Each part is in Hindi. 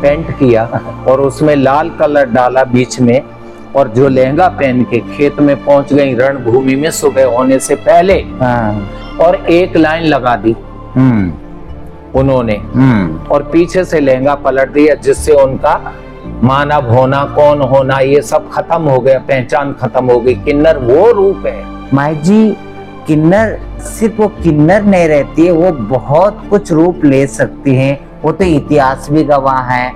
पेंट किया और उसमें लाल कलर डाला बीच में, और जो लहंगा पहन के खेत में पहुंच गई रणभूमि में सुबह होने से पहले, और एक लाइन लगा दी उन्होंने, और पीछे से लहंगा पलट दिया, जिससे उनका मानव होना, कौन होना, ये सब खत्म हो गया, पहचान खत्म हो गई। किन्नर वो रूप है माई जी। किन्नर सिर्फ वो किन्नर नहीं रहती है, वो बहुत कुछ रूप ले सकती है, वो तो इतिहास भी गवाह है।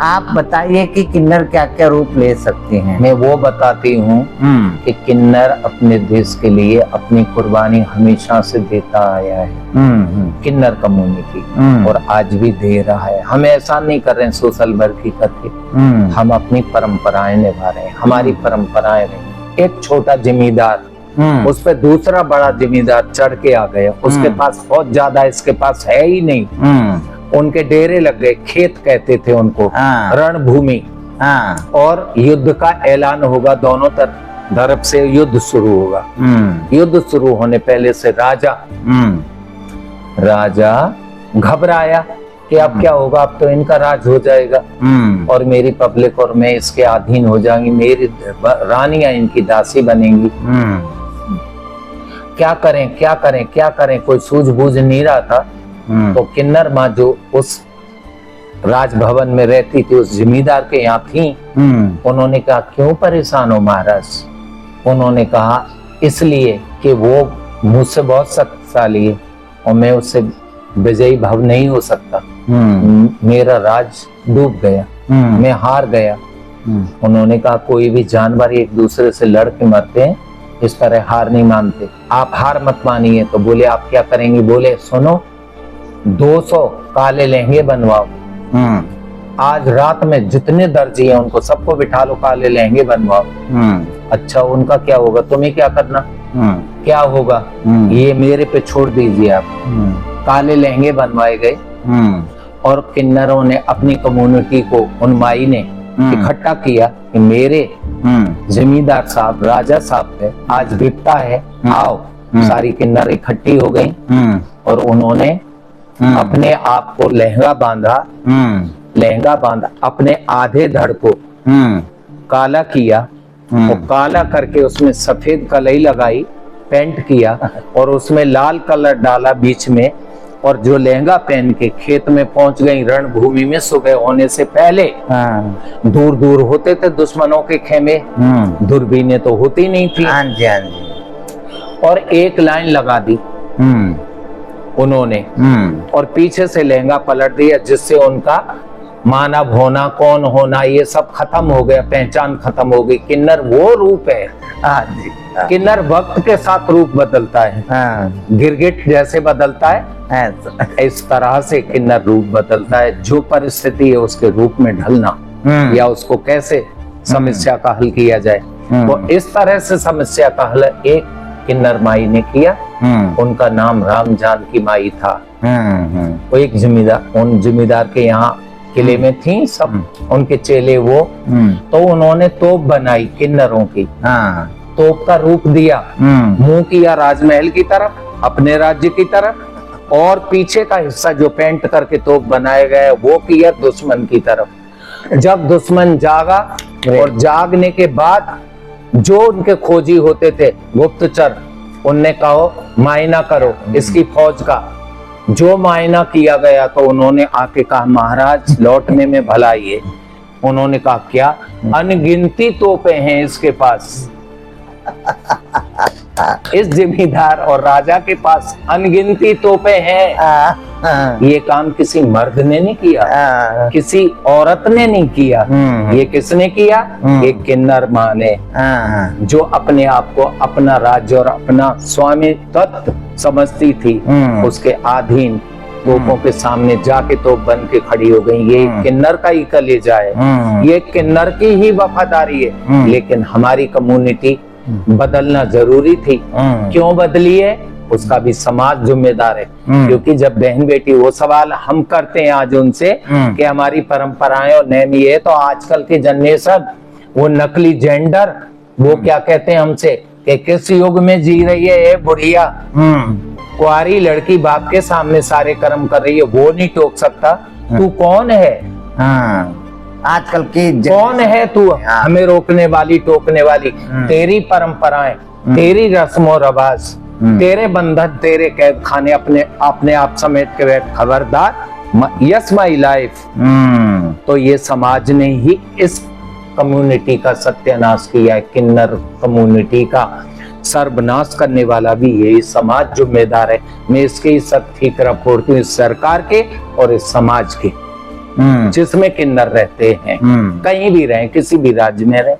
आप बताइए कि किन्नर क्या क्या रूप ले सकते हैं। मैं वो बताती हूँ कि किन्नर अपने देश के लिए अपनी कुर्बानी हमेशा से देता आया है, किन्नर कम्युनिटी, और आज भी दे रहा है। हम ऐसा नहीं कर रहे हैं सोशल वर्क ही करके, हम अपनी परंपराएं निभा रहे हैं, हमारी परंपराएं रही। एक छोटा जिम्मेदार, उस पे दूसरा बड़ा जिम्मेदार चढ़ के आ गया, उसके पास बहुत ज्यादा, इसके पास है ही नहीं। उनके डेरे लग गए, खेत कहते थे उनको, रणभूमि, और युद्ध का ऐलान होगा, दोनों तरफ से युद्ध शुरू होगा। युद्ध शुरू होने पहले से राजा घबराया कि अब क्या होगा, अब तो इनका राज हो जाएगा और मेरी पब्लिक और मैं इसके अधीन हो जाएंगी, मेरी रानियां इनकी दासी बनेंगी। क्या करें क्या करें क्या करें, कोई सूझबूझ नहीं रहा था। तो किन्नर माँ जो उस राजभवन में रहती थी, उस जिम्मेदार के यहाँ थी, उन्होंने कहा क्यों परेशान हो महाराज? उन्होंने कहा इसलिए कि वो मुझसे बहुत शक्तिशाली है और मैं उससे विजयी भव नहीं हो सकता, मेरा राज डूब गया, मैं हार गया। उन्होंने कहा कोई भी जानवर एक दूसरे से लड़ के मरते हैं, इस तरह हार नहीं मानते, आप हार मत मानिए। तो बोले आप क्या करेंगे? बोले सुनो, 200 काले लहंगे बनवाओ, आज रात में जितने दर्जी हैं उनको सबको बिठा लो, काले लहंगे बनवाओ। अच्छा उनका क्या होगा, तुम्हें क्या करना, क्या होगा ये मेरे पे छोड़ दीजिए आप। काले लहंगे बनवाए गए और किन्नरों ने अपनी कम्युनिटी को, उन माई ने इकट्ठा किया कि मेरे जमींदार साहब, राजा साहब है, आज विपता है, आओ। सारी किन्नर इकट्ठी हो गई और उन्होंने अपने आप को लहंगा बांधा, अपने आधे धड़ को काला किया और काला करके उसमें सफेद कलई लगाई, पेंट किया और उसमें लाल कलर डाला बीच में, और जो लहंगा पहन के खेत में पहुंच गई रणभूमि में सुबह होने से पहले। दूर दूर होते थे दुश्मनों के खेमे, दूरबीनें तो होती नहीं थी। हाँ जी, हाँ जी। और एक लाइन लगा दी उन्होंने और पीछे से लहंगा पलट दिया, जिससे उनका मानव होना, कौन होना, ये सब खत्म हो गया, पहचान खत्म हो गई। किन्नर वो रूप है। किन्नर वक्त के साथ रूप बदलता है, गिरगिट जैसे बदलता है, इस तरह से किन्नर रूप बदलता है। जो परिस्थिति है उसके रूप में ढलना, या उसको कैसे समस्या का हल किया जाए, तो इस तरह से समस्या का हल एक किन्नर माई ने किया। उनका नाम राम जानकी माई था। वो एक जिम्मेदार, उन जिम्मेदार के यहाँ किले में थी सब उनके चेले वो, तो उन्होंने तोप बनाई किन्नरों की, तोप का रूप दिया, मुंह किया राजमहल की तरफ, अपने राज्य की तरफ, और पीछे का हिस्सा जो पेंट करके तोप बनाया गया वो किया दुश्मन की तरफ। जब दुश्मन जागा और जागने के बाद जो उनके खोजी होते थे गुप्तचर, उनने कहा मायना करो इसकी फौज का। जो मायना किया गया तो उन्होंने आके कहा महाराज लौटने में भलाई है। उन्होंने कहा क्या? अनगिनती तोपें हैं इसके पास। इस जिम्मेदार और राजा के पास अनगिनती तोपें हैं। ये काम किसी मर्द ने नहीं किया, किसी औरत ने नहीं किया, ये किसने किया? एक किन्नर माँ ने, जो अपने आप को अपना राज्य और अपना स्वामी तत्व समझती थी, उसके अधीन तोपों के सामने जाके तोप बन के खड़ी हो गई। ये किन्नर का ही कलेजा है, ये किन्नर की ही वफादारी है। लेकिन हमारी कम्युनिटी बदलना जरूरी थी। क्यों बदली है उसका भी समाज जिम्मेदार है, क्योंकि जब बहन बेटी, वो सवाल हम करते हैं आज उनसे कि हमारी परंपराएं और नेम ये है, तो आजकल की जनरेशन वो नकली जेंडर, वो क्या कहते हैं हमसे कि किस युग में जी रही है ये बुढ़िया? कुंवारी लड़की बाप के सामने सारे कर्म कर रही है, वो नहीं टोक सकता। तू कौन है हाँ, आजकल की कौन है तू हाँ। हमें रोकने वाली टोकने वाली? तेरी परंपराएं, तेरी रस्मों रवाज, तेरे बंधन, तेरे कैद खाने, अपने आप समेट के बैठ, खबरदार। Yes my life. तो ये समाज ने ही इस कम्युनिटी का सत्यानाश किया है। किन्नर कम्युनिटी का सर्वनाश करने वाला भी यही समाज जिम्मेदार है। मैं इसके ही सख्ती तरफ फोड़ती हूँ, इस सरकार के और इस समाज के जिसमें किन्नर रहते हैं, कहीं भी रहे, किसी भी राज्य में रहे।